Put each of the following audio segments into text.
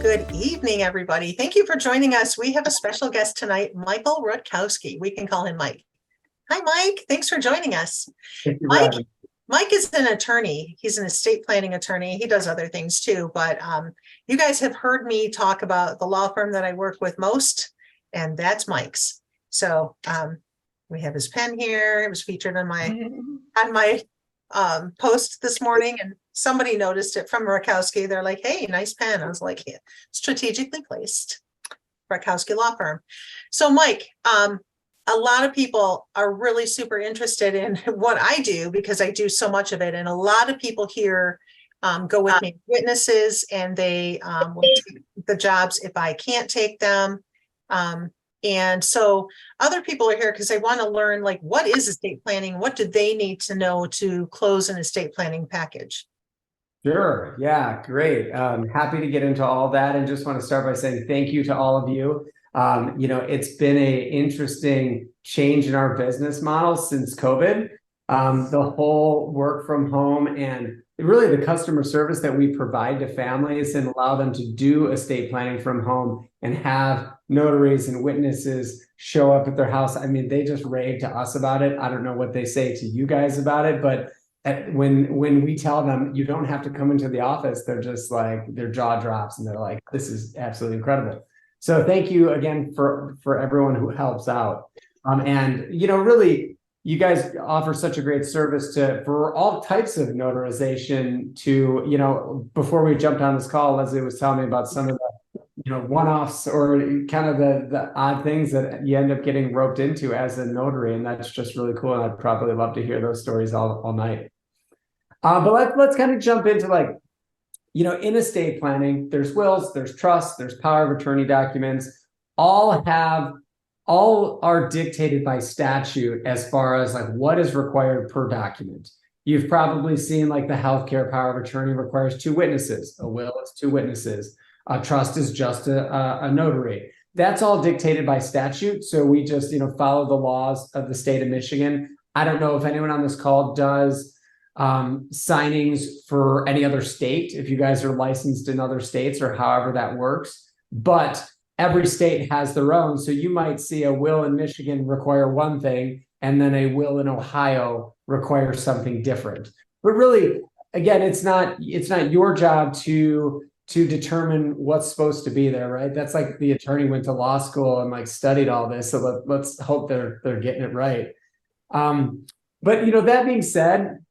Good evening, everybody. Thank you for joining us. We have a special guest tonight, Michael Rutkowski. We can call him Mike. Hi, Mike. Thanks for joining us. Mike is an attorney. He's an estate planning attorney. He does other things too, but you guys have heard me talk about the law firm that I work with most, and that's Mike's. So we have his pen here. It was featured on my post this morning, and somebody noticed it from Rutkowski. They're like, hey, nice pen. I was like, yeah, strategically placed. Rutkowski Law Firm. So Mike, a lot of people are really super interested in what I do because I do so much of it. And a lot of people here go with me witnesses, and they will take the jobs if I can't take them. And so other people are here because they want to learn, like, what is estate planning? What do they need to know to close an estate planning package? Sure. Yeah, great. Happy to get into all that, and just want to start by saying thank you to all of you. It's been an interesting change in our business model since COVID. The whole work from home and really the customer service that we provide to families and allow them to do estate planning from home and have notaries and witnesses show up at their house. I mean, they just rave to us about it. I don't know what they say to you guys about it, but when we tell them you don't have to come into the office, they're just like, their jaw drops and they're like, this is absolutely incredible. So thank you again for everyone who helps out. Really, you guys offer such a great service for all types of notarization before we jumped on this call, Leslie was telling me about some of the, one-offs or kind of the odd things that you end up getting roped into as a notary. And that's just really cool. And I'd probably love to hear those stories all night. But let's kind of jump into in estate planning, there's wills, there's trusts, there's power of attorney documents, all are dictated by statute as far as what is required per document. You've probably seen the healthcare power of attorney requires 2 witnesses. A will is 2 witnesses. A trust is just a notary. That's all dictated by statute. So we just, follow the laws of the state of Michigan. I don't know if anyone on this call does signings for any other state, if you guys are licensed in other states or however that works, but every state has their own. So you might see a will in Michigan require one thing, and then a will in Ohio requires something different. But really, again, it's not your job to determine what's supposed to be there, right? That's like the attorney went to law school and studied all this. So let's hope they're getting it right. But that being said,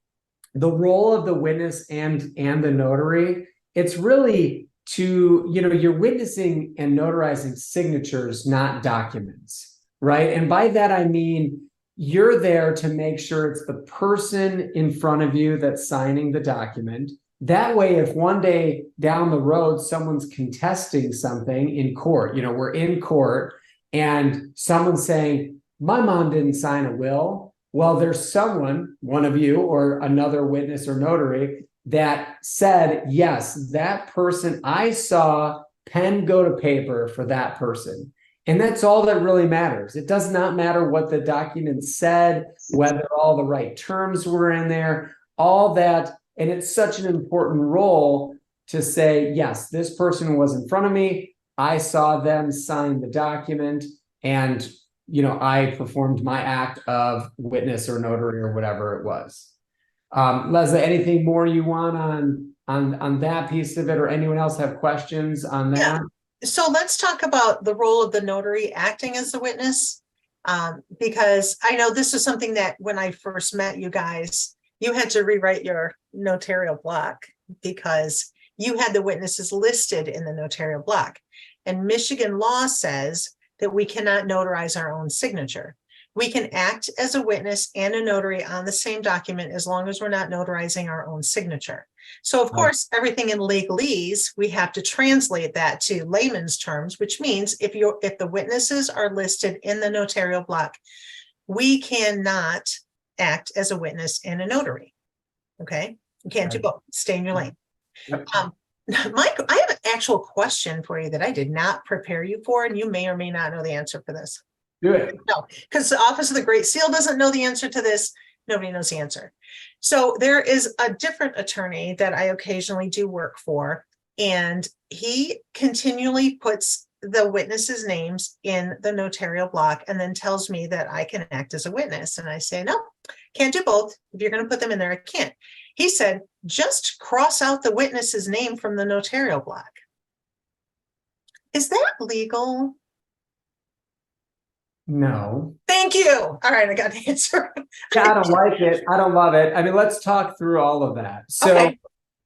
the role of the witness and the notary, it's really you're witnessing and notarizing signatures, not documents, right? And by that, I mean, you're there to make sure it's the person in front of you that's signing the document. That way, if one day down the road, someone's contesting something in court, we're in court and someone's saying, my mom didn't sign a will. Well, there's someone, one of you or another witness or notary, that said, yes, that person, I saw pen go to paper for that person. And that's all that really matters. It does not matter what the document said, whether all the right terms were in there, all that. And it's such an important role to say, yes, this person was in front of me. I saw them sign the document, and I performed my act of witness or notary or whatever it was. Leslie, anything more you want on that piece of it, or anyone else have questions on that? Yeah. So let's talk about the role of the notary acting as the witness, because I know this is something that when I first met you guys, you had to rewrite your notarial block because you had the witnesses listed in the notarial block. And Michigan law says that we cannot notarize our own signature. We can act as a witness and a notary on the same document as long as we're not notarizing our own signature. So of course, everything in legalese, we have to translate that to layman's terms, which means if the witnesses are listed in the notarial block, we cannot act as a witness and a notary. Okay, you can't do both. Stay in your lane. Yep. Mike, I have an actual question for you that I did not prepare you for, and you may or may not know the answer for this. Do it. No, because the Office of the Great Seal doesn't know the answer to this. Nobody knows the answer. So there is a different attorney that I occasionally do work for, And he continually puts the witnesses' names in the notarial block and then tells me that I can act as a witness. And I say, no, can't do both. If you're going to put them in there, I can't. He said, just cross out the witness's name from the notarial block. Is that legal? No. Thank you. All right, I got the answer. Yeah, I don't like it. I don't love it. I mean, let's talk through all of that. Okay.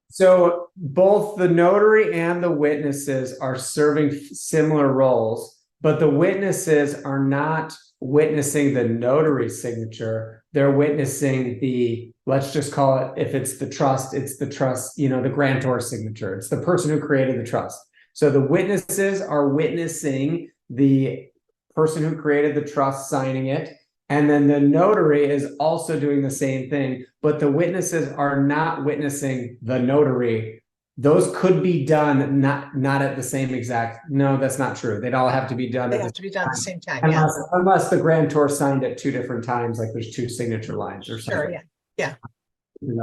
So both the notary and the witnesses are serving similar roles, but the witnesses are not witnessing the notary signature. They're witnessing the, let's just call it, if it's the trust, the grantor signature. It's the person who created the trust. So the witnesses are witnessing the person who created the trust signing it. And then the notary is also doing the same thing, but the witnesses are not witnessing the notary. Those could be done not at the same exact. No, that's not true. They'd all have to be done. They have to be done at the same time. Yeah. Unless the grantor signed at two different times, like there's two signature lines or something. Sure. Yeah.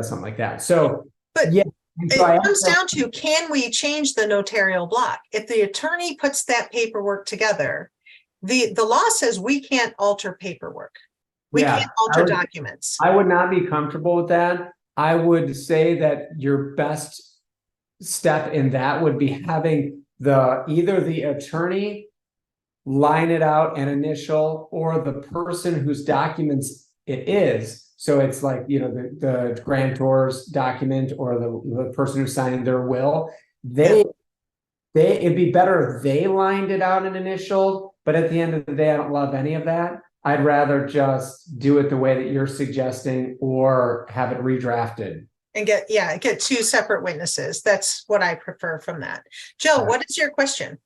Something like that. So, but yeah. So it comes down to, can we change the notarial block? If the attorney puts that paperwork together, the law says we can't alter paperwork. We can't alter documents. I would not be comfortable with that. I would say that your best step in that would be having either the attorney line it out and initial, or the person whose documents it is. So it's like, the grantor's document or the person who's signing their will. It'd be better if they lined it out and initial, but at the end of the day, I don't love any of that. I'd rather just do it the way that you're suggesting, or have it redrafted. And get two separate witnesses. That's what I prefer from that. Joe, what is your question?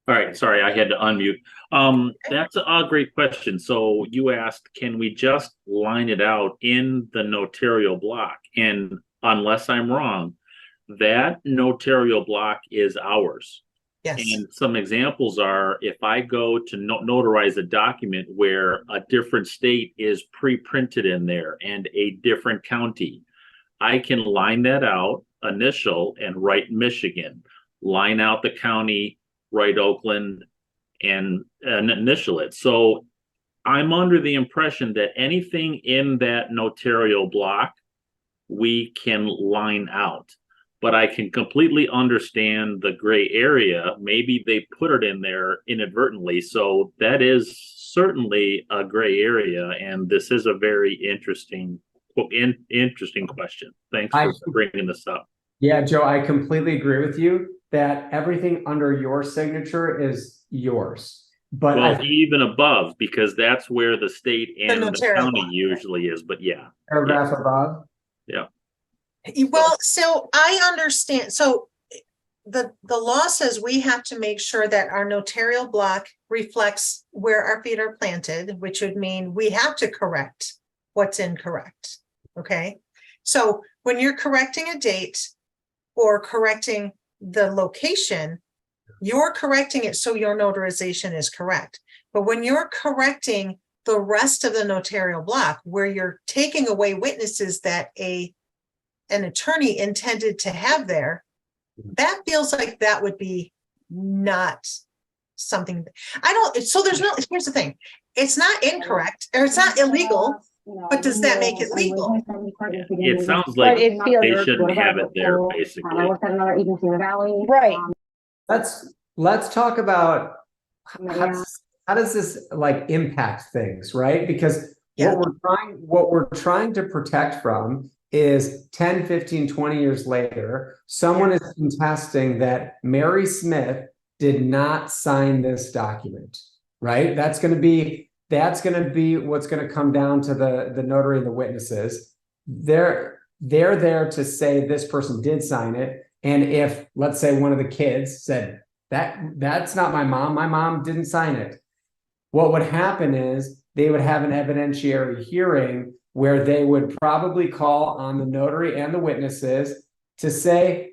All right, sorry, I had to unmute. That's a great question. So you asked, can we just line it out in the notarial block? And unless I'm wrong, that notarial block is ours. Yes. And some examples are, if I go to notarize a document where a different state is pre-printed in there and a different county, I can line that out, initial, and write Michigan. Line out the county, write Oakland, and initial it. So I'm under the impression that anything in that notarial block, we can line out. But I can completely understand the gray area. Maybe they put it in there inadvertently. So that is certainly a gray area. And this is a very interesting question. Thanks for bringing this up. Yeah, Joe, I completely agree with you that everything under your signature is yours. But even above, because that's where the state and the county usually is. But yeah. Paragraph above. Yeah. Well, so I understand. So the law says we have to make sure that our notarial block reflects where our feet are planted, which would mean we have to correct what's incorrect. Okay. So when you're correcting a date or correcting the location, you're correcting it so your notarization is correct. But when you're correcting the rest of the notarial block, where you're taking away witnesses that an attorney intended to have there, that feels like that would be not something. So here's the thing. It's not incorrect, or it's not illegal, but does that make it legal? It sounds like they shouldn't have it there, basically. Right. Let's talk about how does this impact things, right? Because what we're trying to protect from is 10, 15, 20 years later, someone is contesting that Mary Smith did not sign this document, right? That's going to be what's going to come down to the notary and the witnesses. They're there to say this person did sign it. And if, let's say, one of the kids said, that's not my mom didn't sign it, what would happen is they would have an evidentiary hearing where they would probably call on the notary and the witnesses to say,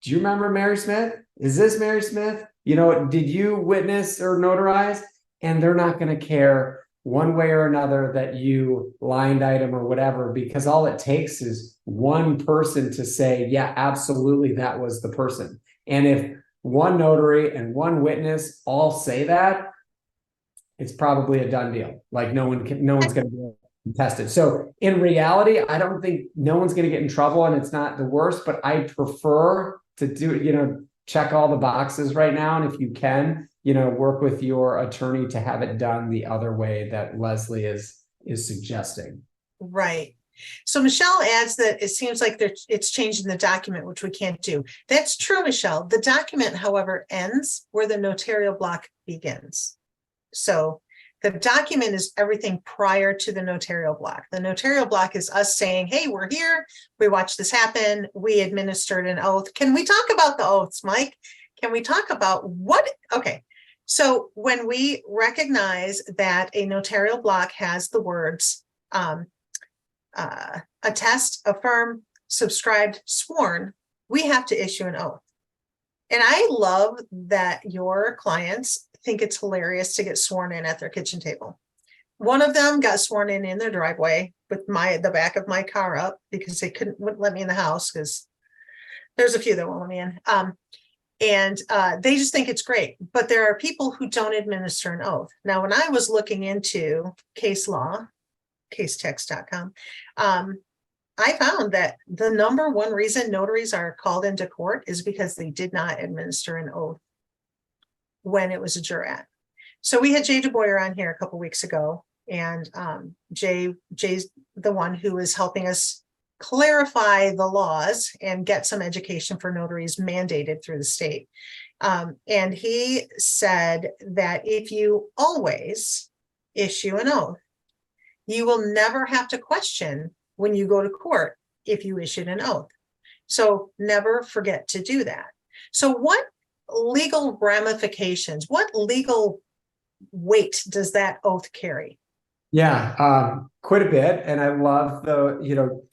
do you remember Mary Smith? Is this Mary Smith? Did you witness or notarize? And they're not going to care one way or another that you lined item or whatever, because all it takes is one person to say, yeah, absolutely, that was the person. And if one notary and one witness all say that, it's probably a done deal. Like no one's going to be contested. So in reality, I don't think no one's going to get in trouble, and it's not the worst, but I prefer to do, check all the boxes right now. And if you can, work with your attorney to have it done the other way that Leslie is suggesting. Right. So Michelle adds that it seems like it's changing the document, which we can't do. That's true, Michelle. The document, however, ends where the notarial block begins. So the document is everything prior to the notarial block. The notarial block is us saying, hey, we're here. We watched this happen. We administered an oath. Can we talk about the oaths, Mike? Can we talk about what? Okay. So when we recognize that a notarial block has the words attest, affirm, subscribed, sworn, we have to issue an oath. And I love that your clients think it's hilarious to get sworn in at their kitchen table. One of them got sworn in their driveway with the back of my car up because they wouldn't let me in the house, because there's a few that won't let me in. And they just think it's great. But there are people who don't administer an oath. Now, when I was looking into case law, casetext.com, I found that the number one reason notaries are called into court is because they did not administer an oath when it was a jurat. So we had Jay DeBoyer on here a couple weeks ago, and Jay's the one who is helping us clarify the laws and get some education for notaries mandated through the state. And he said that if you always issue an oath, you will never have to question when you go to court if you issued an oath. So never forget to do that. So what legal ramifications, what legal weight does that oath carry? Yeah, quite a bit. And I love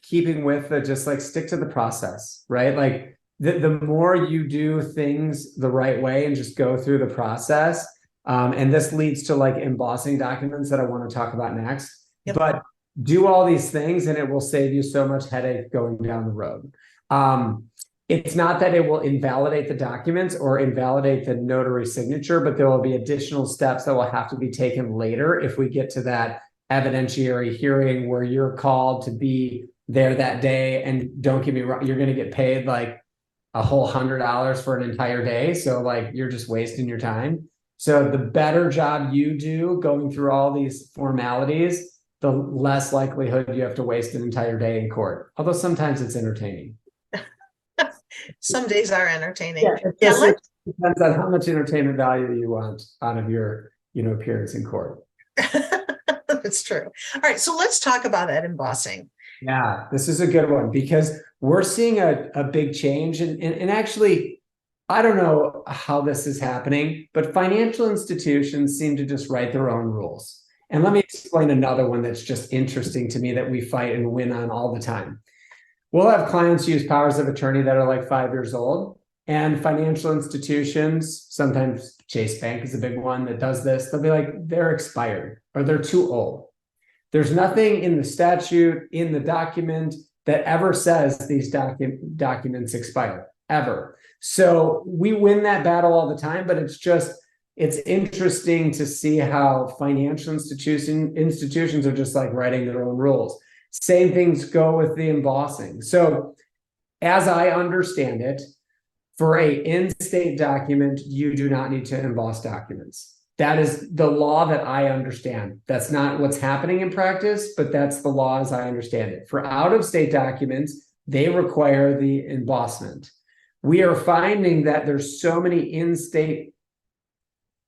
keeping with just like stick to the process, right? Like the more you do things the right way and just go through the process. And this leads to like embossing documents that I want to talk about next. Yep. But do all these things and it will save you so much headache going down the road. It's not that it will invalidate the documents or invalidate the notary signature, but there will be additional steps that will have to be taken later if we get to that evidentiary hearing where you're called to be there that day. And don't get me wrong, you're going to get paid like a whole $100 for an entire day. So like you're just wasting your time. So the better job you do going through all these formalities, the less likelihood you have to waste an entire day in court. Although sometimes it's entertaining. Some days are entertaining. Yeah, it depends on how much entertainment value you want out of your, appearance in court. That's true. All right, so let's talk about that embossing. Yeah, this is a good one because we're seeing a big change, and actually, I don't know how this is happening, but financial institutions seem to just write their own rules. And let me explain another one that's just interesting to me that we fight and win on all the time. We'll have clients use powers of attorney that are like 5 years old, and financial institutions, sometimes Chase Bank is a big one that does this. They'll be like, they're expired or they're too old. There's nothing in the statute, in the document that ever says these documents expire, ever. So we win that battle all the time, but it's interesting to see how financial institutions are just like writing their own rules. Same things go with the embossing. So as I understand it, for a in-state document, you do not need to emboss documents. That is the law that I understand. That's not what's happening in practice, but that's the law as I understand it. For out-of-state documents, they require the embossment. We are finding that there's so many in-state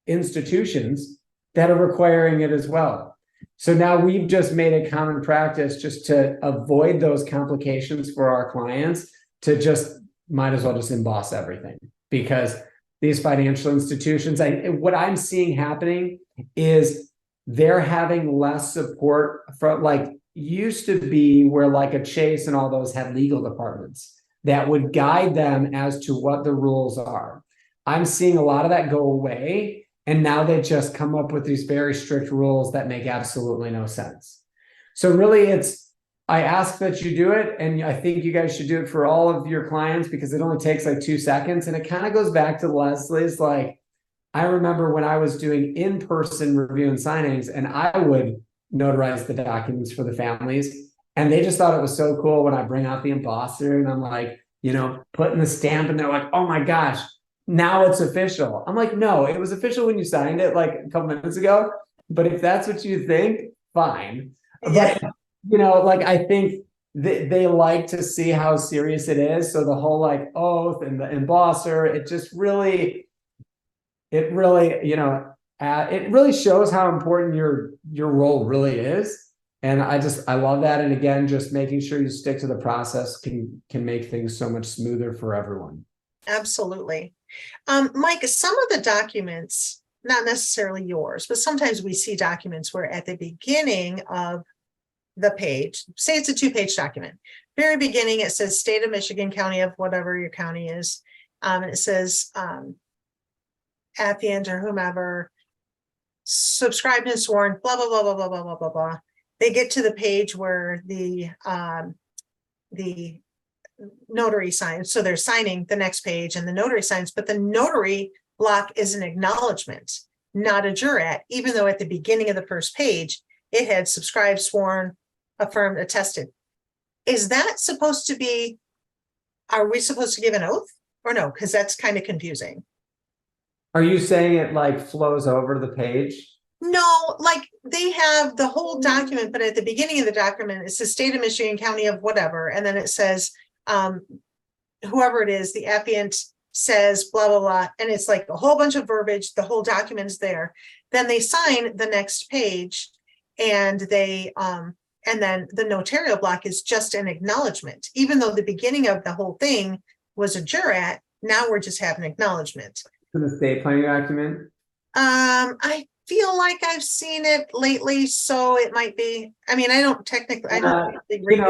institutions that are requiring it as well. So now we've just made a common practice just to avoid those complications for our clients to just might as well just emboss everything, because these financial institutions, what I'm seeing happening is they're having less support from like used to be where like a Chase and all those had legal departments that would guide them as to what the rules are. I'm seeing a lot of that go away. And now they just come up with these very strict rules that make absolutely no sense. So really I ask that you do it, and I think you guys should do it for all of your clients because it only takes like 2 seconds. And it kind of goes back to Leslie's, like, I remember when I was doing in-person review and signings, and I would notarize the documents for the families. And they just thought it was so cool when I bring out the embosser and I'm like, putting the stamp, and they're like, oh my gosh, now it's official. I'm like, no, it was official when you signed it like a couple minutes ago. But if that's what you think, fine. Yeah. But, I think they like to see how serious it is. So the whole like oath and the embosser, it really shows how important your role really is. And I love that. And again, just making sure you stick to the process can make things so much smoother for everyone. Absolutely. Mike, some of the documents, not necessarily yours, but sometimes we see documents where at the beginning of the page, say it's a 2-page document, very beginning, it says state of Michigan, county of whatever your county is. And it says, affiant or whomever, subscribed and sworn, blah, blah, blah, blah, blah, blah, blah, blah, blah. They get to the page where the notary signs. So they're signing the next page and the notary signs, but the notary block is an acknowledgement, not a jurat, even though at the beginning of the first page, it had subscribed, sworn, affirmed, attested. Is that supposed to be, are we supposed to give an oath or no? Because that's kind of confusing. Are you saying it like flows over the page? No, like they have the whole document, but at the beginning of the document, it says state of Michigan, county of whatever. And then it says, whoever it is, the affiant says blah, blah, blah. And it's like a whole bunch of verbiage. The whole document is there. Then they sign the next page and and then the notarial block is just an acknowledgement. Even though the beginning of the whole thing was a jurat, now we're just having acknowledgement. For the estate planning document? I feel like I've seen it lately, so it might be. I mean, I don't really read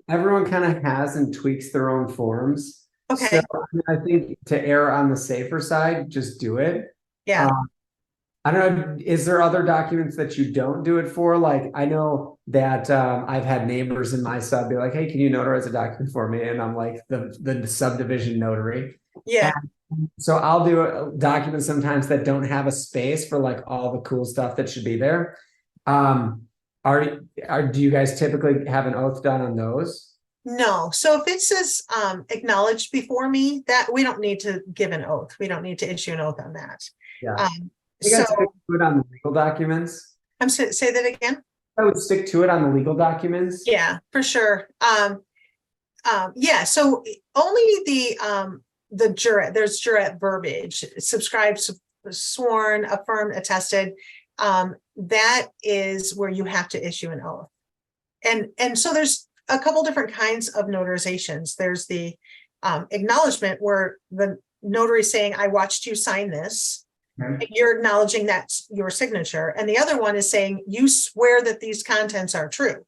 everyone kind of has and tweaks their own forms. Okay. So I think to err on the safer side, just do it. Yeah. I don't know. Is there other documents that you don't do it for? Like, I know that I've had neighbors in my sub be like, hey, can you notarize a document for me? And I'm like the subdivision notary. Yeah. So I'll do documents sometimes that don't have a space for like all the cool stuff that should be there. Do you guys typically have an oath done on those? No. So if it says acknowledged before me, that we don't need to give an oath. We don't need to issue an oath on that. Yeah. You guys stick to it on the legal documents? Say that again. I would stick to it on the legal documents. Yeah, for sure. Yeah. So only the jurat, there's jurat verbiage, subscribed, sworn, affirmed, attested. That is where you have to issue an oath. And so there's a couple different kinds of notarizations. There's the acknowledgement where the notary is saying, I watched you sign this. Okay. You're acknowledging that's your signature. And the other one is saying, you swear that these contents are true.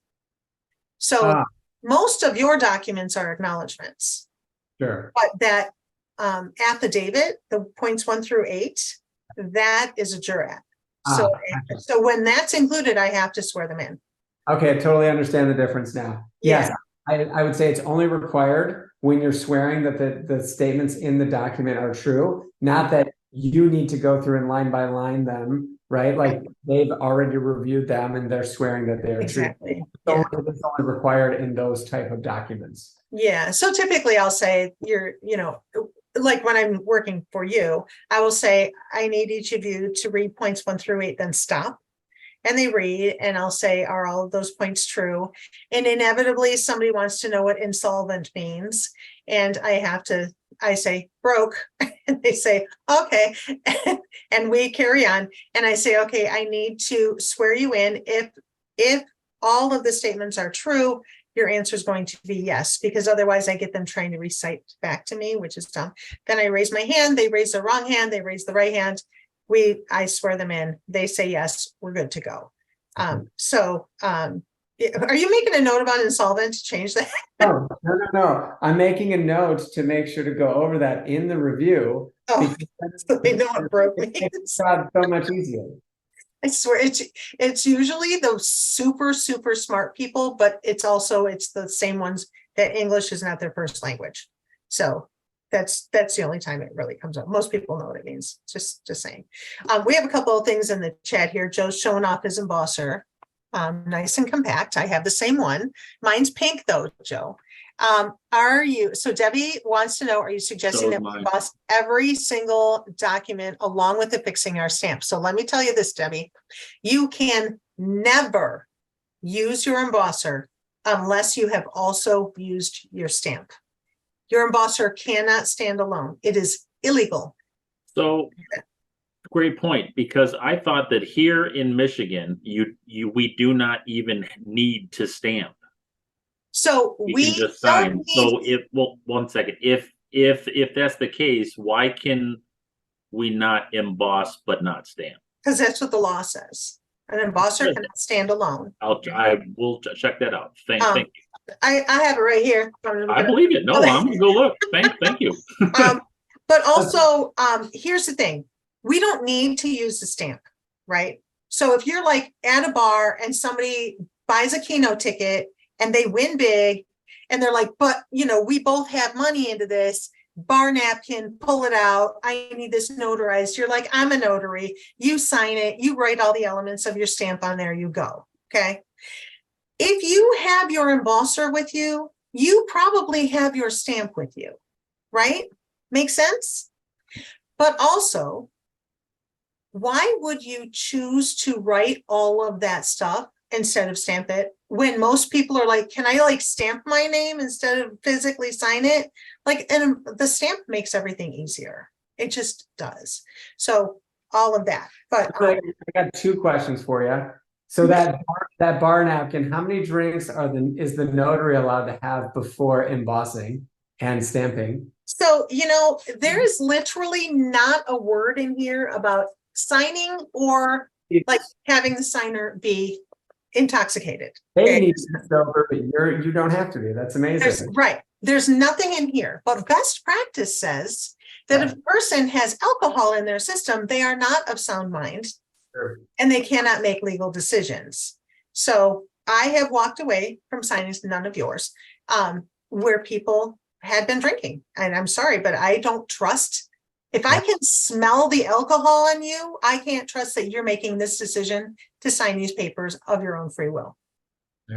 So most of your documents are acknowledgements. Sure. But that affidavit, the points 1 through 8, that is a jurat. So when that's included, I have to swear them in. Okay, I totally understand the difference now. Yeah. Yes, I would say it's only required when you're swearing that the statements in the document are true, not that you need to go through and line by line them, right? Like they've already reviewed them and they're swearing that they're exactly. True. So it's only required in those type of documents. Yeah. So typically I'll say like when I'm working for you, I will say, I need each of you to read points 1 through 8, then stop. And they read, and I'll say, are all of those points true? And inevitably somebody wants to know what insolvent means. And I say broke, and they say, okay. And we carry on. And I say, okay, I need to swear you in. If all of the statements are true, your answer is going to be yes, because otherwise I get them trying to recite back to me, which is dumb. Then I raise my hand, they raise the wrong hand, they raise the right hand. I swear them in, they say yes, we're good to go. Are you making a note about insolvent to change that? No. I'm making a note to make sure to go over that in the review Oh, I know what broke me. It's so much easier. I swear it's usually those super, super smart people, but it's the same ones that English is not their first language. So that's the only time it really comes up. Most people know what it means. Just saying. We have a couple of things in the chat here. Joe's showing off his embosser. Nice and compact. I have the same one. Mine's pink though, Joe. So Debbie wants to know, are you suggesting that we emboss every single document along with affixing our stamp? So let me tell you this, Debbie, you can never use your embosser unless you have also used your stamp. Your embosser cannot stand alone. It is illegal. So great point, because I thought that here in Michigan, we do not even need to stamp. So You we can just don't sign. need, So one second, if that's the case, why can we not emboss but not stamp? because that's what the law says. An embosser Good. cannot stand alone. I will check that out. Thank you. I have it right here. I believe it. No, I'm gonna go look. Thank you. But also, here's the thing. We don't need to use the stamp, right? So if you're like at a bar and somebody buys a Keno ticket and they win big and they're like, but we both have money into this, bar napkin, pull it out. I need this notarized. You're like, I'm a notary. You sign it. You write all the elements of your stamp on there. You go. Okay. If you have your embosser with you, you probably have your stamp with you, right? Make sense? But also, why would you choose to write all of that stuff instead of stamp it when most people are like, can I like stamp my name instead of physically sign it? Like, and the stamp makes everything easier. It just does. So all of that. But I got two questions for you. So that bar napkin, how many drinks is the notary allowed to have before embossing and stamping? so, there is literally not a word in here about signing or like having the signer be intoxicated. They need to be sober, but you don't have to be. That's amazing. There's nothing in here, but best practice says that if a person has alcohol in their system, they are not of sound mind. Sure. And they cannot make legal decisions. So I have walked away from signings, none of yours, where people had been drinking. And I'm sorry, but I don't trust. If I can smell the alcohol on you, I can't trust that you're making this decision to sign these papers of your own free will.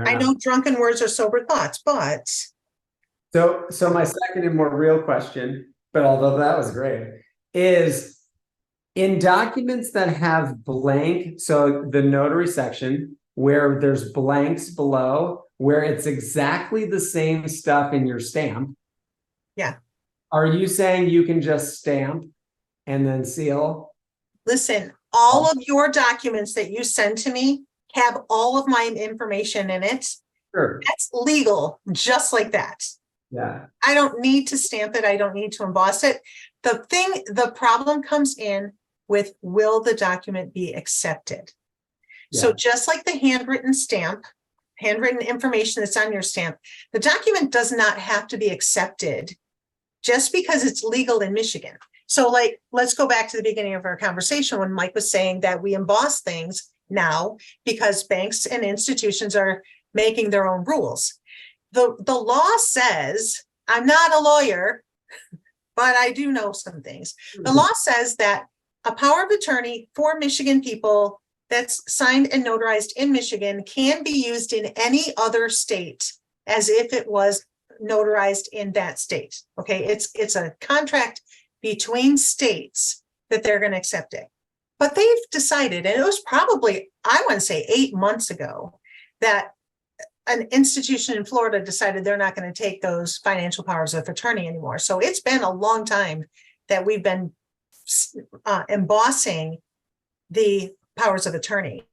I know drunken words are sober thoughts, but. So my second and more real question, but although that was great, is in documents that have blank, so the notary section where there's blanks below, where it's exactly the same stuff in your stamp. Yeah. Are you saying you can just stamp and then seal? Listen, all of your documents that you send to me have all of my information in it. Sure. That's legal, just like that. Yeah. I don't need to stamp it. I don't need to emboss it. The problem comes in with, will the document be accepted? Yeah. So just like the handwritten stamp, handwritten information that's on your stamp, the document does not have to be accepted just because it's legal in Michigan. So like, let's go back to the beginning of our conversation when Mike was saying that we emboss things now because banks and institutions are making their own rules. The law says, I'm not a lawyer, but I do know some things. The law says that a power of attorney for Michigan people that's signed and notarized in Michigan can be used in any other state as if it was notarized in that state. Okay, it's a contract between states that they're going to accept it. But they've decided, and it was probably, I want to say 8 months ago, that an institution in Florida decided they're not going to take those financial powers of attorney anymore. So it's been a long time that we've been embossing the powers of attorney.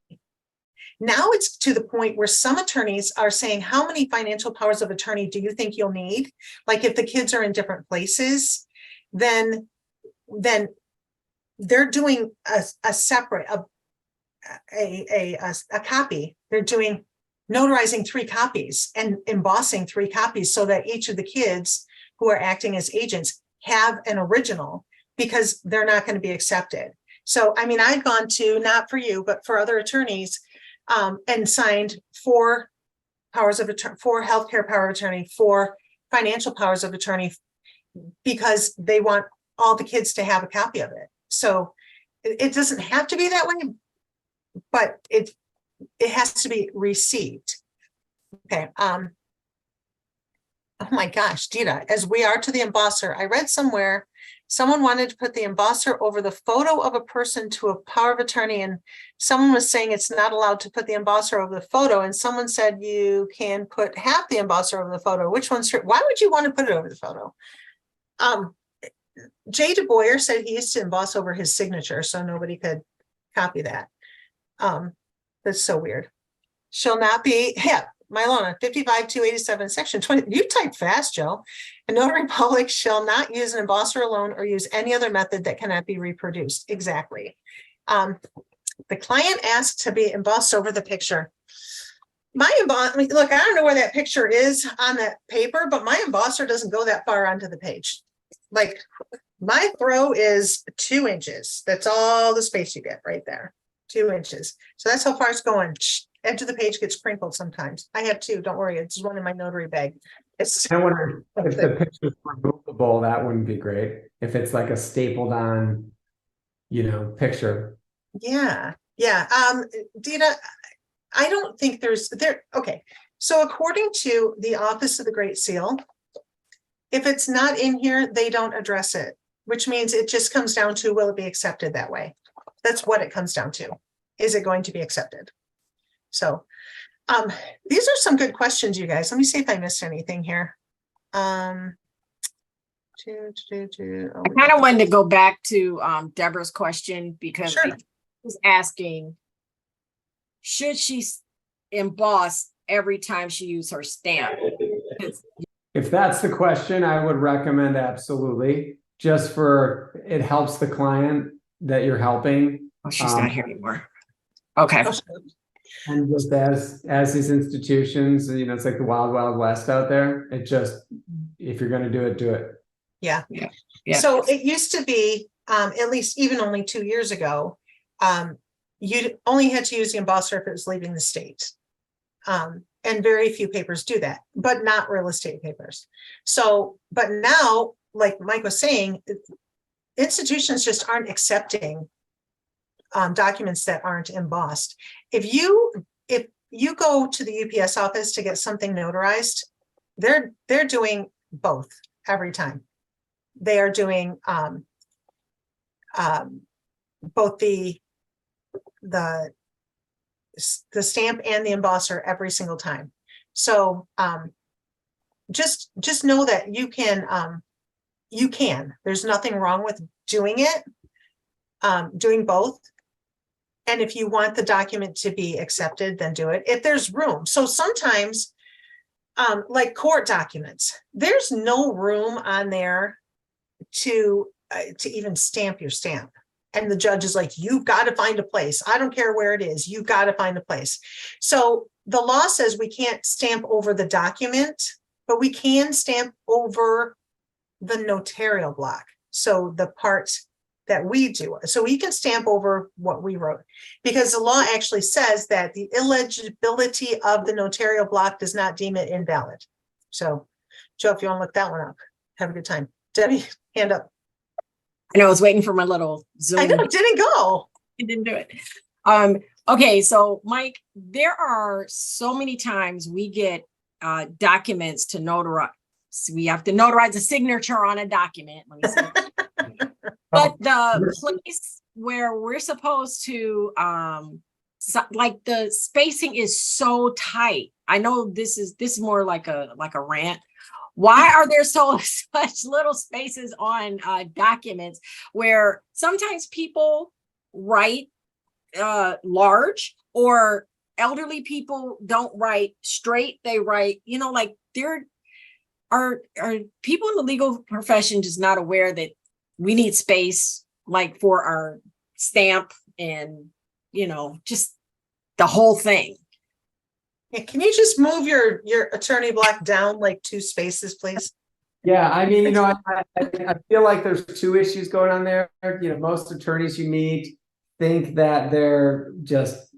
Now it's to the point where some attorneys are saying, how many financial powers of attorney do you think you'll need? Like if the kids are in different places, then they're doing a separate, a copy. They're doing notarizing 3 copies and embossing 3 copies so that each of the kids who are acting as agents have an original. because they're not going to be accepted. So, I mean, I've gone to, not for you, but for other attorneys, and signed 4 powers of attorney, 4 healthcare power of attorney, 4 financial powers of attorney, because they want all the kids to have a copy of it. So it doesn't have to be that way, but it has to be received. Okay. Oh my gosh, Dita, as we are to the embosser, I read somewhere someone wanted to put the embosser over the photo of a person to a power of attorney, and someone was saying it's not allowed to put the embosser over the photo, and someone said you can put half the embosser over the photo. Which one's true? Why would you want to put it over the photo? Jay DeBoyer said he used to emboss over his signature so nobody could copy that. That's so weird. Shall not be, yeah, Mylona 55-287, section 20. You type fast, Joe. A notary public shall not use an embosser alone or use any other method that cannot be reproduced. Exactly. The client asked to be embossed over the picture. My emboss, look, I don't know where that picture is on that paper, but my embosser doesn't go that far onto the page. Like, my throw is 2 inches. That's all the space you get right there. 2 inches. So that's how far it's going. Edge of the page gets crinkled sometimes. I have 2. Don't worry. It's one in my notary bag. I wonder if the picture's removable, that wouldn't be great. If it's like a stapled on, picture. Yeah. Dina, I don't think there's there. Okay. So according to the Office of the Great Seal, if it's not in here, they don't address it, which means it just comes down to, will it be accepted that way? That's what it comes down to. Is it going to be accepted? So these are some good questions, you guys. Let me see if I missed anything here. I kind of wanted to go back to Deborah's question, because Sure. I was asking, should she emboss every time she uses her stamp? If that's the question, I would recommend absolutely, just for, it helps the client that you're helping. Oh, she's not here anymore. Okay. And just as these institutions, it's like the wild, wild west out there. It just, if you're going to do it, do it. Yeah. Yeah. So it used to be, at least even only 2 years ago, you only had to use the embosser if it was leaving the state. And very few papers do that, but not real estate papers. So, but now, like Mike was saying, institutions just aren't accepting documents that aren't embossed. If you go to the UPS office to get something notarized, they're doing both every time. They are doing both the stamp and the embosser every single time. So just know that you can, there's nothing wrong with doing it, doing both. And if you want the document to be accepted, then do it if there's room. So sometimes, like court documents, there's no room on there to even stamp your stamp. And the judge is like, you've got to find a place. I don't care where it is. You've got to find a place. So the law says we can't stamp over the document, but we can stamp over the notarial block. So the parts that we do. So we can stamp over what we wrote, because the law actually says that the illegibility of the notarial block does not deem it invalid. So Joe, if you want to look that one up, have a good time. Debbie, hand up. I know I was waiting for my little Zoom. I know, it didn't go. It didn't do it. Okay, so Mike, there are so many times we get documents to notarize. So we have to notarize a signature on a document. Let me see. But the place where we're supposed to, like the spacing is so tight. I know this is more like a rant. Why are there such little spaces on documents where sometimes people write large, or elderly people don't write straight? They write, like there are people in the legal profession just not aware that we need space, like for our stamp and, just the whole thing. Yeah, can you just move your attorney block down like 2 spaces, please? Yeah, I mean, I feel like there's two issues going on there. Most attorneys you meet think that they're just,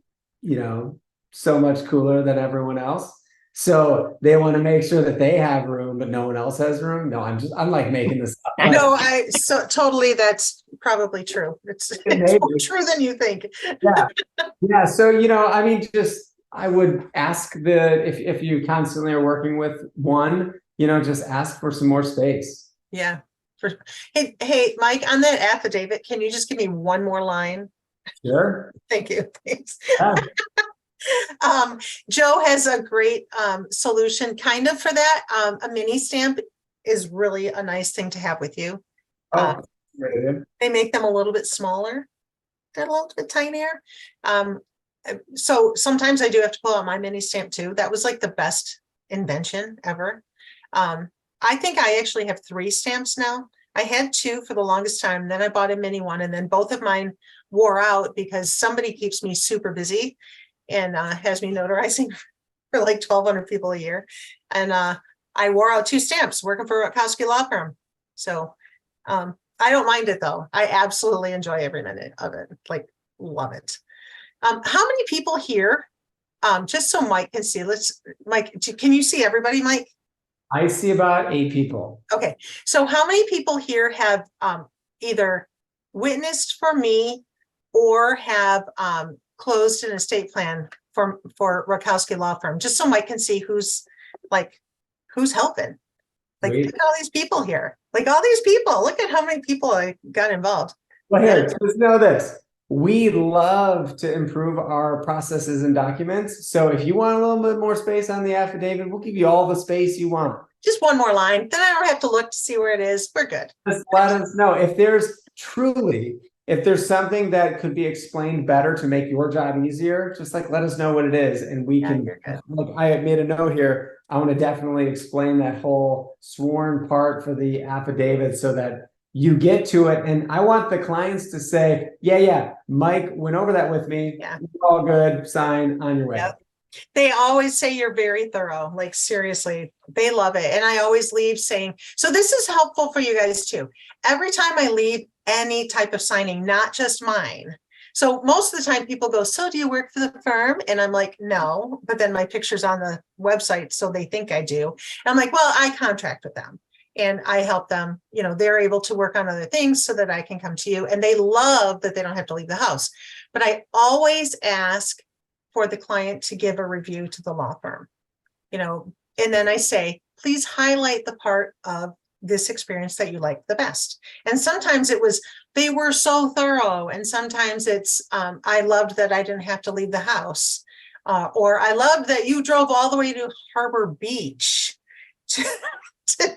so much cooler than everyone else. So they want to make sure that they have room, but no one else has room. No, I'm like making this up. But No, so totally, that's probably true. It's Maybe. more true than you think. yeah. Yeah. So, I mean, I would ask if you constantly are working with one, just ask for some more space. Yeah. Hey, Mike, on that affidavit, can you just give me one more line? Sure. Thank you. Thanks. Yeah. Joe has a great solution kind of for that. A mini stamp is really a nice thing to have with you. Oh, great. They make them a little bit smaller. They're a little bit tinier. So sometimes I do have to pull out my mini stamp too. That was like the best invention ever. I think I actually have 3 stamps now. I had 2 for the longest time. Then I bought a mini one, and then both of mine wore out because somebody keeps me super busy and has me notarizing for like 1,200 people a year. And I wore out 2 stamps working for Rutkowski Law Firm. So I don't mind it though. I absolutely enjoy every minute of it. Like, love it. How many people here? Just so Mike can see. Mike, can you see everybody, Mike? I see about 8 people. Okay, so how many people here have either witnessed for me or have closed an estate plan for Rutkowski Law Firm? Just so Mike can see who's helping. Like, Great. look at all these people here. Like, all these people. Look at how many people I got involved. Well, here, just know this. We love to improve our processes and documents. So if you want a little bit more space on the affidavit, we'll give you all the space you want. Just one more line. Then I don't have to look to see where it is. We're good. Just let us know if there's something that could be explained better to make your job easier. Just like let us know what it is, and we can. You're good. Look, I made a note here. I want to definitely explain that whole sworn part for the affidavit so that you get to it. And I want the clients to say, yeah, Mike went over that with me. Yeah. All good. Sign, on your way. Yep. They always say you're very thorough. Like, seriously, they love it. And I always leave saying, so this is helpful for you guys too. Every time I leave any type of signing, not just mine. So most of the time people go, so do you work for the firm? And I'm like, no, but then my picture's on the website, so they think I do. And I'm like, well, I contract with them and I help them, they're able to work on other things so that I can come to you. And they love that they don't have to leave the house. But I always ask for the client to give a review to the law firm, and then I say, please highlight the part of this experience that you like the best. And sometimes it was, they were so thorough. And sometimes it's, I loved that I didn't have to leave the house. Or I loved that you drove all the way to Harbor Beach to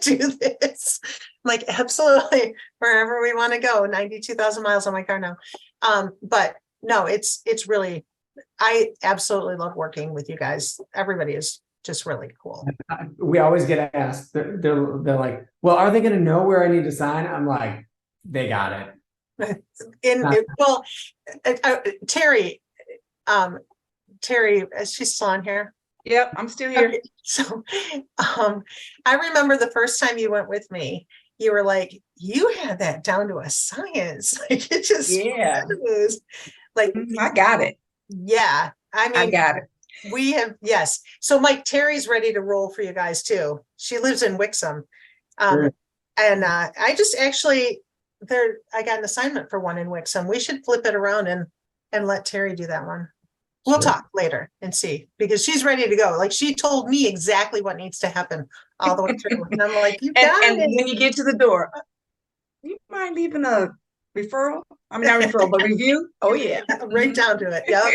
do this. Like, absolutely, wherever we want to go, 92,000 miles on my car now. But no, it's really, I absolutely love working with you guys. Everybody is just really cool. We always get asked, they're like, well, are they going to know where I need to sign? I'm like, they got it. Terry, is she still on here? Yep, I'm still here. Okay. So I remember the first time you went with me, you were like, you had that down to a science. Like, it just, was like, I got it. Yeah. I mean, I got it. We have, yes. So Mike, Terry's ready to roll for you guys too. She lives in Wixom. Sure. And I just actually, I got an assignment for one in Wixom. We should flip it around and let Terry do that one. We'll Sure. talk later and see, because she's ready to go. Like, she told me exactly what needs to happen all the way through. And I'm like, you got And it. when you get to the door, you mind leaving a referral? I mean, not referral, but review. Oh yeah. Right down to it. Yep.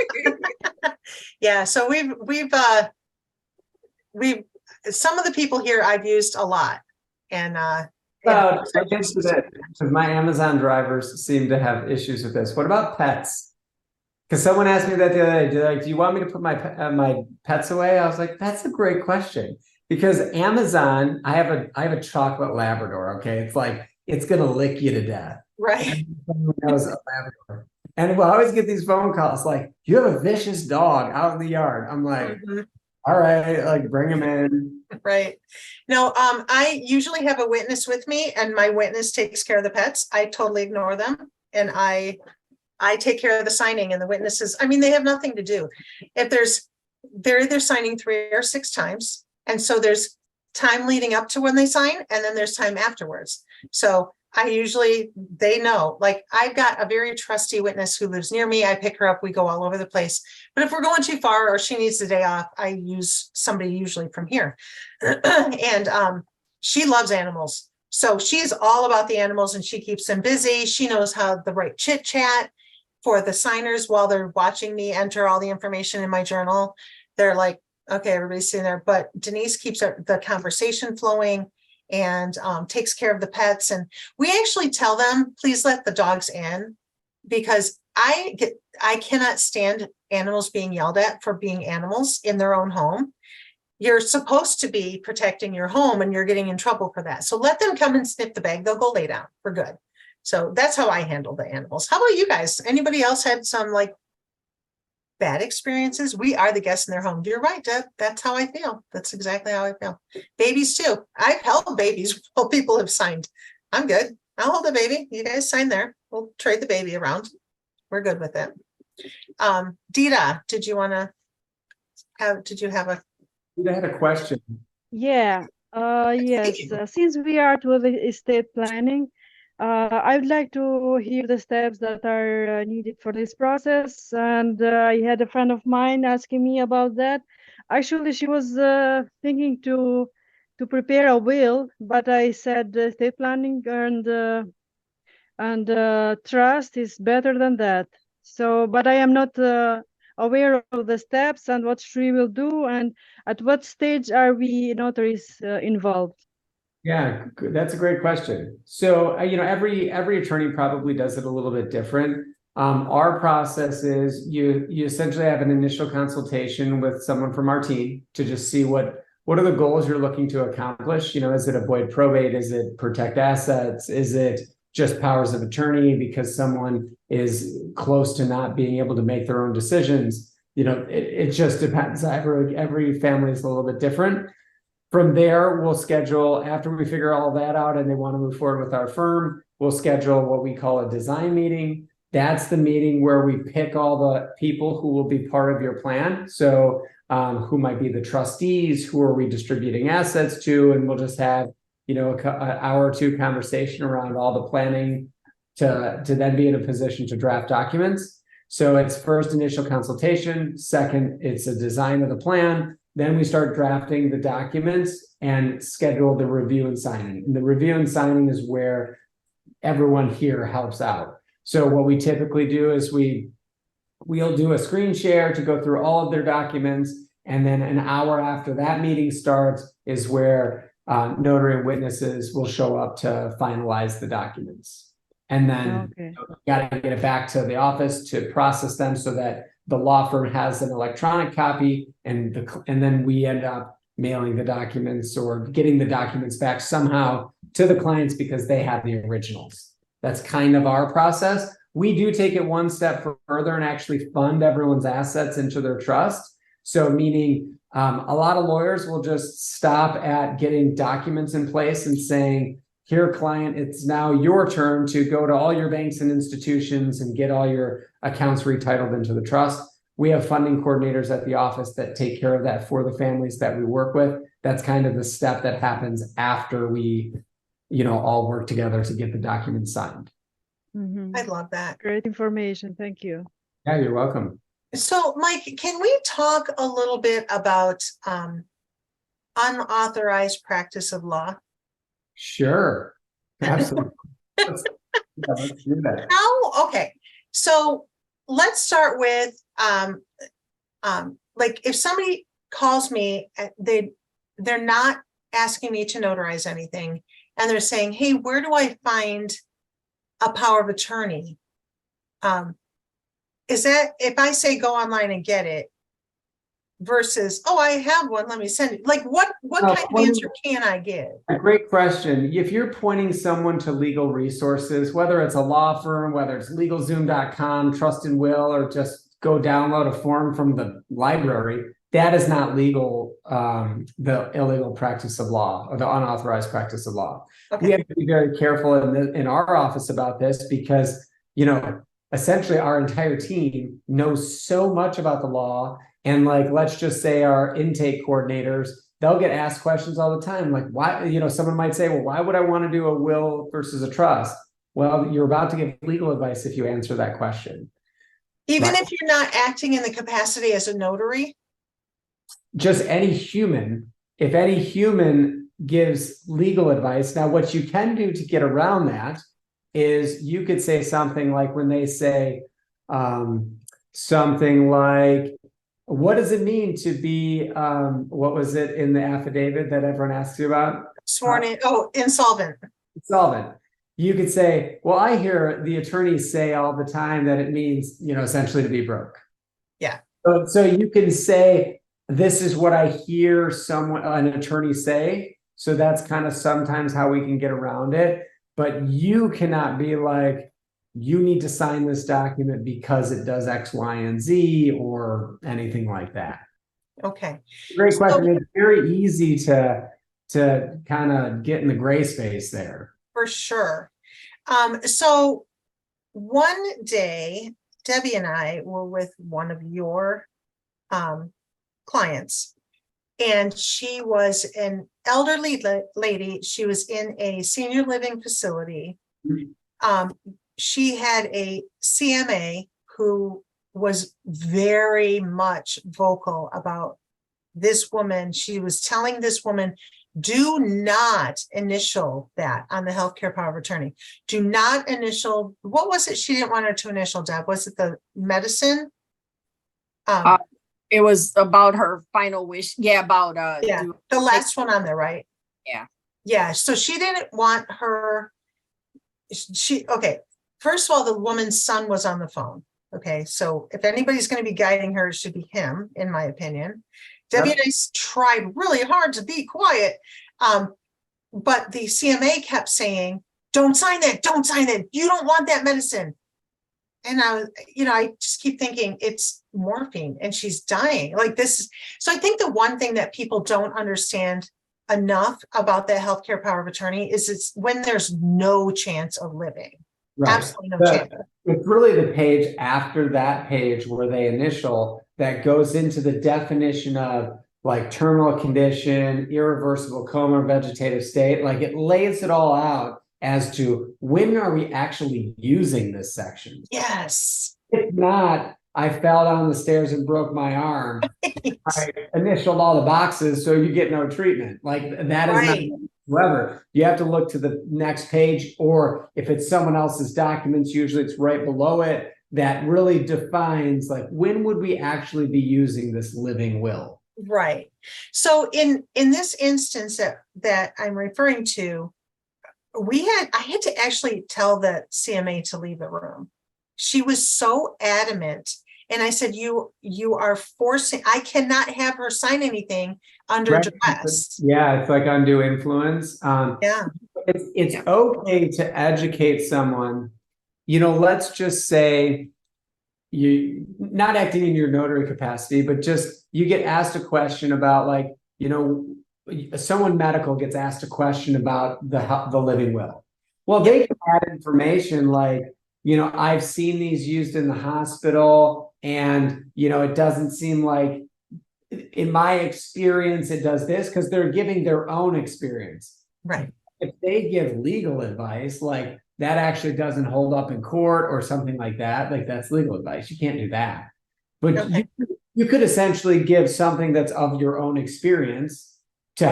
Yeah. So we've some of the people here I've used a lot. And because my Amazon drivers seem to have issues with this. What about pets? Because someone asked me that the other day, like, do you want me to put my pets away? I was like, that's a great question. Because Amazon, I have a chocolate Labrador. Okay, it's like, it's gonna lick you to death. right. Knows a Labrador. And we'll always get these phone calls like, you have a vicious dog out in the yard. I'm like, Mhm. All right, like bring them in. Right. No, I usually have a witness with me and my witness takes care of the pets. I totally ignore them. And I take care of the signing and the witnesses. I mean, they have nothing to do. If they're either signing 3 or 6 times. And so there's time leading up to when they sign and then there's time afterwards. So they know, like I've got a very trusty witness who lives near me. I pick her up, we go all over the place. But if we're going too far or she needs a day off, I use somebody usually from here. And she loves animals. So she's all about the animals and she keeps them busy. She knows how the right chit chat for the signers while they're watching me enter all the information in my journal. They're like, okay, everybody's sitting there, but Denise keeps the conversation flowing and takes care of the pets. And we actually tell them, please let the dogs in, because I cannot stand animals being yelled at for being animals in their own home. You're supposed to be protecting your home and you're getting in trouble for that. So let them come and sniff the bag. They'll go lay down. We're good. So that's how I handle the animals. How about you guys? Anybody else had some like bad experiences? We are the guests in their home. You're right, Deb. That's how I feel. That's exactly how I feel. Babies too. I've held babies while people have signed. I'm good. I'll hold a baby. You guys sign there. We'll trade the baby around. We're good with it. Dita, did you have a I had a question. Yeah, yes. Since we are to the estate planning, I would like to hear the steps that are needed for this process. And I had a friend of mine asking me about that. Actually, she was thinking to prepare a will, but I said estate planning and trust is better than that. So, but I am not aware of the steps and what she will do, and at what stage are we notaries involved? Yeah, that's a great question. So, every attorney probably does it a little bit different. Our process is you essentially have an initial consultation with someone from our team to just see what are the goals you're looking to accomplish. Is it avoid probate? Is it protect assets? Is it just powers of attorney because someone is close to not being able to make their own decisions? It just depends. Every family is a little bit different. From there, we'll schedule, after we figure all that out and they want to move forward with our firm, we'll schedule what we call a design meeting. That's the meeting where we pick all the people who will be part of your plan. So who might be the trustees, who are we distributing assets to, and we'll just have, an hour or two conversation around all the planning to then be in a position to draft documents. So it's first initial consultation, second, it's a design of the plan. Then we start drafting the documents and schedule the review and signing. And the review and signing is where everyone here helps out. So what we typically do is we'll do a screen share to go through all of their documents. And then an hour after that meeting starts is where notary witnesses will show up to finalize the documents. And then Okay. you got to get it back to the office to process them so that the law firm has an electronic copy, and then we end up mailing the documents or getting the documents back somehow to the clients because they have the originals. That's kind of our process. We do take it one step further and actually fund everyone's assets into their trust. So meaning a lot of lawyers will just stop at getting documents in place and saying, here, client, it's now your turn to go to all your banks and institutions and get all your accounts retitled into the trust. We have funding coordinators at the office that take care of that for the families that we work with. That's kind of the step that happens after we, all work together to get the documents signed. Mhm. I love that. Great information. Thank you. Yeah, you're welcome. So, Mike, can we talk a little bit about unauthorized practice of law? Sure. Absolutely. let's do that. Oh, okay. So let's start with like if somebody calls me, they're not asking me to notarize anything, and they're saying, hey, where do I find a power of attorney? Is that if I say go online and get it versus, oh, I have one, let me send it. Like what kind of answer can I give? A great question. If you're pointing someone to legal resources, whether it's a law firm, whether it's LegalZoom.com, Trust and Will, or just go download a form from the library, that is not legal, the illegal practice of law or the unauthorized practice of law. Okay. We have to be very careful in our office about this because, essentially our entire team knows so much about the law. And like, let's just say our intake coordinators, they'll get asked questions all the time. Like, why, someone might say, well, why would I want to do a will versus a trust? Well, you're about to give legal advice if you answer that question. Even Right. if you're not acting in the capacity as a notary? Just any human, if any human gives legal advice. Now, what you can do to get around that is you could say something like when they say something like, what does it mean to be, what was it in the affidavit that everyone asks you about? Sworn in, insolvent. Insolvent. You could say, well, I hear the attorneys say all the time that it means, essentially to be broke. Yeah. So you can say, this is what I hear an attorney say. So that's kind of sometimes how we can get around it. But you cannot be like, you need to sign this document because it does X, Y, and Z or anything like that. Okay. Great question. It's very easy to kind of get in the gray space there. For sure. So one day, Debbie and I were with one of your clients, and she was an elderly lady. She was in a senior living facility. She had a CMA who was very much vocal about this woman. She was telling this woman, do not initial that on the healthcare power of attorney. Do not initial, what was it she didn't want her to initial, Deb? Was it the medicine? It was about her final wish. Yeah, about Yeah, the last one on there, right? Yeah. Yeah, so she didn't want her, okay, first of all, the woman's son was on the phone. Okay, so if anybody's going to be guiding her, it should be him, in my opinion. Debbie and I tried really hard to be quiet, but the CMA kept saying, don't sign that, don't sign it. You don't want that medicine. And I just keep thinking it's morphine and she's dying like this. So I think the one thing that people don't understand enough about the healthcare power of attorney is it's when there's no chance of living. Right. Absolutely no chance. It's really the page after that page where they initial that goes into the definition of like terminal condition, irreversible coma, vegetative state. Like it lays it all out as to when are we actually using this section. Yes. If not, I fell down the stairs and broke my arm. I initialed all the boxes, so you get no treatment. Like that is Right. not whatsoever. You have to look to the next page, or if it's someone else's documents, usually it's right below it, that really defines like when would we actually be using this living will. Right. So in this instance that I'm referring to, I had to actually tell the CMA to leave the room. She was so adamant. And I said, you are forcing, I cannot have her sign anything under duress. Yeah, it's like undue influence. Yeah. It's okay to educate someone. Let's just say you not acting in your notary capacity, but just you get asked a question about like, someone medical gets asked a question about the living will. Well, they can add information like, I've seen these used in the hospital and, it doesn't seem like in my experience, it does this because they're giving their own experience. Right. If they give legal advice, like that actually doesn't hold up in court or something like that, like that's legal advice. You can't do that. But Okay. you could essentially give something that's of your own experience to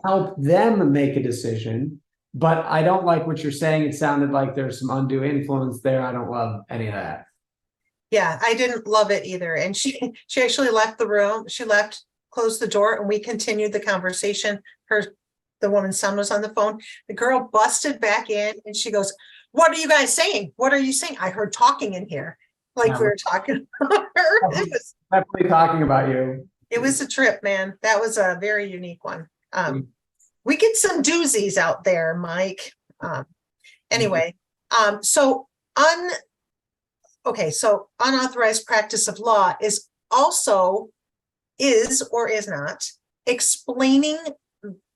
help them make a decision. But I don't like what you're saying. It sounded like there's some undue influence there. I don't love any of that. Yeah, I didn't love it either. And she actually left the room. She left, closed the door, and we continued the conversation. The woman's son was on the phone. The girl busted back in and she goes, what are you guys saying? What are you saying? I heard talking in here. Like we were talking about her. It was definitely talking about you. It was a trip, man. That was a very unique one. We get some doozies out there, Mike. Anyway, so unauthorized practice of law is also is or is not explaining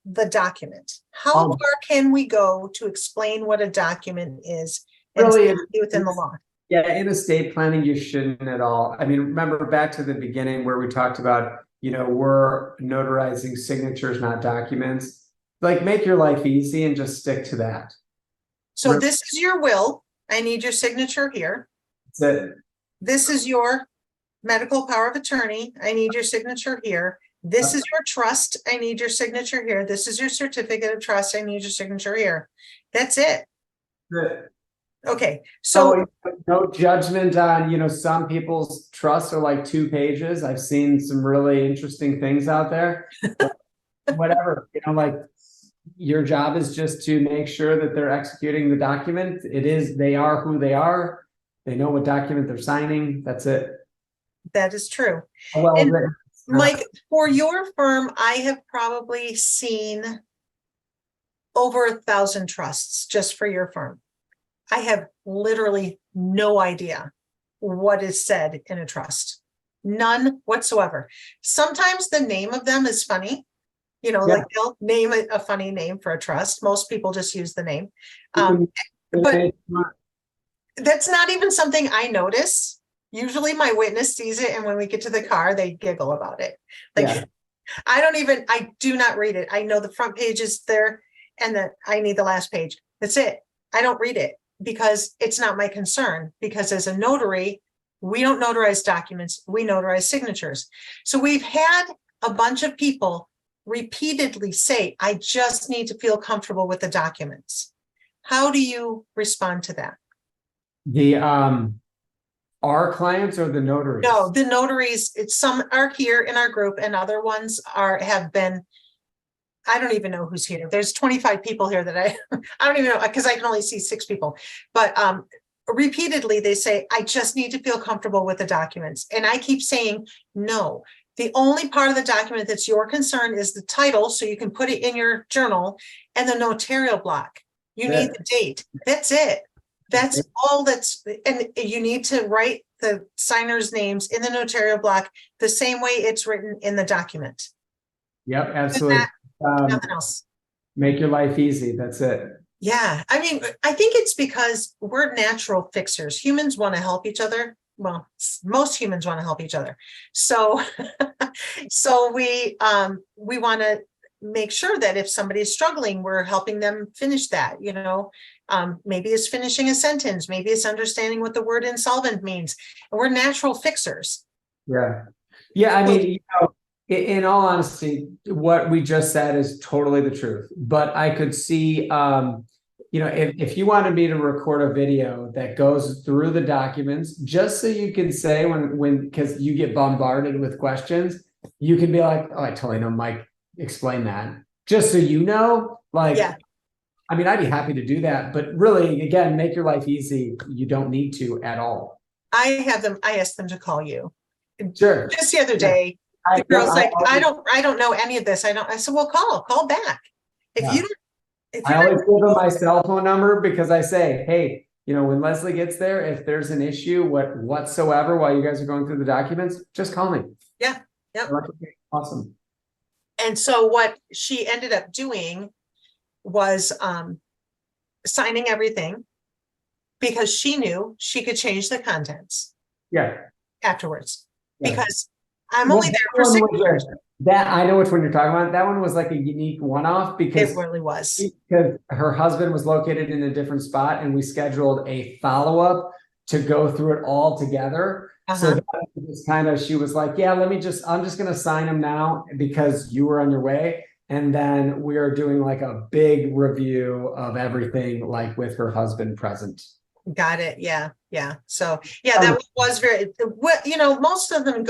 the document. How Um, far can we go to explain what a document is and Really, still be within the law? Yeah, in estate planning, you shouldn't at all. I mean, remember back to the beginning where we talked about, we're notarizing signatures, not documents. Like, make your life easy and just stick to that. So Really? this is your will. I need your signature here. That's it. This is your medical power of attorney. I need your signature here. This is your trust. I need your signature here. This is your certificate of trust. I need your signature here. That's it. Good. Okay, so No judgment on, some people's trusts are like 2 pages. I've seen some really interesting things out there. Whatever, like your job is just to make sure that they're executing the document. They are who they are. They know what document they're signing. That's it. that is true. Well, And Mike, for your firm, I have probably seen over 1,000 trusts just for your firm. I have literally no idea what is said in a trust. None whatsoever. Sometimes the name of them is funny. Like they'll name it a funny name for a trust. Most people just use the name. But that's not even something I notice. Usually my witness sees it, and when we get to the car, they giggle about it. Like, Yeah. I do not read it. I know the front page is there and that I need the last page. That's it. I don't read it because it's not my concern, because as a notary, we don't notarize documents, we notarize signatures. So we've had a bunch of people repeatedly say, I just need to feel comfortable with the documents. How do you respond to that? Our clients or the notaries? No, the notaries, some are here in our group and other ones have been, I don't even know who's here. There's 25 people here that I don't even know, because I can only see 6 people. But repeatedly they say, I just need to feel comfortable with the documents. And I keep saying, no, the only part of the document that's your concern is the title, so you can put it in your journal, and the notarial block. You need the date. That's it. That's all and you need to write the signers' names in the notarial block the same way it's written in the document. Yep, absolutely. Nothing else. Make your life easy. That's it. Yeah. I mean, I think it's because we're natural fixers. Humans want to help each other. Well, most humans want to help each other. So, we want to make sure that if somebody is struggling, we're helping them finish that, maybe it's finishing a sentence, maybe it's understanding what the word insolvent means. And we're natural fixers. Yeah. Yeah. I mean, in all honesty, what we just said is totally the truth. But I could see, if you wanted me to record a video that goes through the documents, just so you can say because you get bombarded with questions, you can be like, oh, I totally know, Mike, explain that. Just so you know, I mean, I'd be happy to do that, but really, again, make your life easy. You don't need to at all. I asked them to call you. Sure. Just the other day, the girl's like, I don't know any of this. I said, well, call back. I always give them my cell phone number, because I say, hey, when Leslie gets there, if there's an issue whatsoever while you guys are going through the documents, just call me. Yeah. Yep. Awesome. And so what she ended up doing was signing everything, because she knew she could change the contents afterwards. Because I'm only there for 6 years. That I know which one you're talking about. That one was like a unique one-off because it really was. Because her husband was located in a different spot, and we scheduled a follow-up to go through it all together. So that was kind of, she was like, yeah, I'm just going to sign them now because you were on your way. And then we are doing like a big review of everything, like with her husband present. Got it. Yeah. Yeah. So yeah, that was very, most of them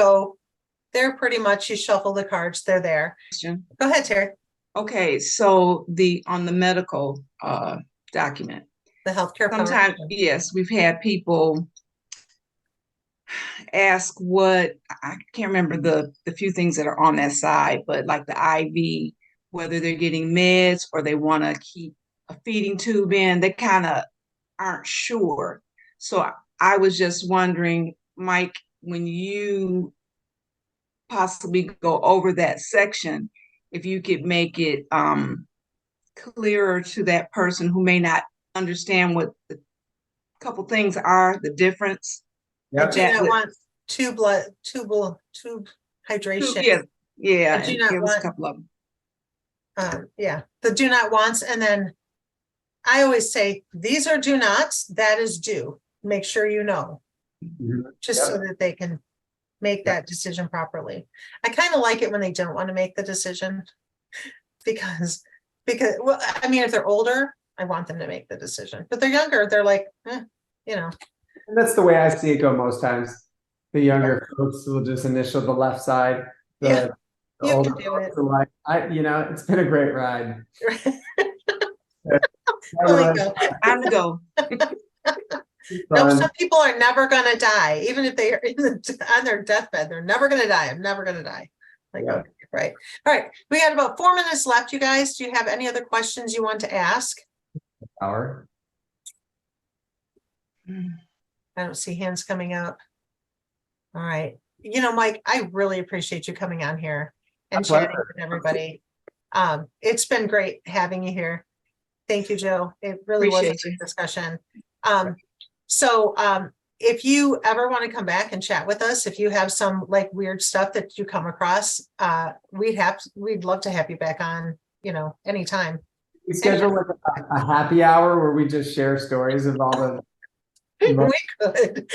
they're pretty much, you shuffle the cards, they're there. Go ahead, Terry. Okay. So on the medical document, the healthcare. Sometimes, yes, we've had people ask I can't remember the few things that are on that side, but like the IV, whether they're getting meds or they want to keep a feeding tube in, they kind of aren't sure. So I was just wondering, Mike, when you possibly go over that section, if you could make it clearer to that person who may not understand what the couple things are, the difference. I Yep. do That not would- want tube hydration. Yeah, yeah, I do and not give us a want- couple of them. Yeah, the do not wants, and then I always say, these are do nots, that is do. Make sure you know, Mhm. just so that they can make that decision properly. I kind of like it when they don't want to make the decision. Because, well, I mean, if they're older, I want them to make the decision, but they're younger, they're like, you know, And that's the way I see it go most times. The younger folks will just initial the left side. The, Yeah, the you older can do folks it. are like, it's been a great ride. Only go. Time to go. No, Fun. some people are never gonna die, even if they are on their deathbed, they're never gonna die. I'm never gonna die. Like, Yeah. okay, right. All right, we got about 4 minutes left, you guys. Do you have any other questions you want to ask? Hour. I don't see hands coming up. All right, you know, Mike, I really appreciate you coming on here and My chatting pleasure. with everybody. It's been great having you here. Thank you, Joe. It really was a Appreciate great you. discussion. So if you ever want to come back and chat with us, if you have some like weird stuff that you come across, we'd love to have you back on, you know, anytime. We schedule like a happy hour where we just share stories of all the. We could.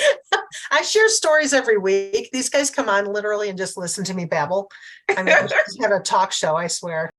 I share stories every week. These guys come on literally and just listen to me babble. I mean, I just have a talk show, I swear.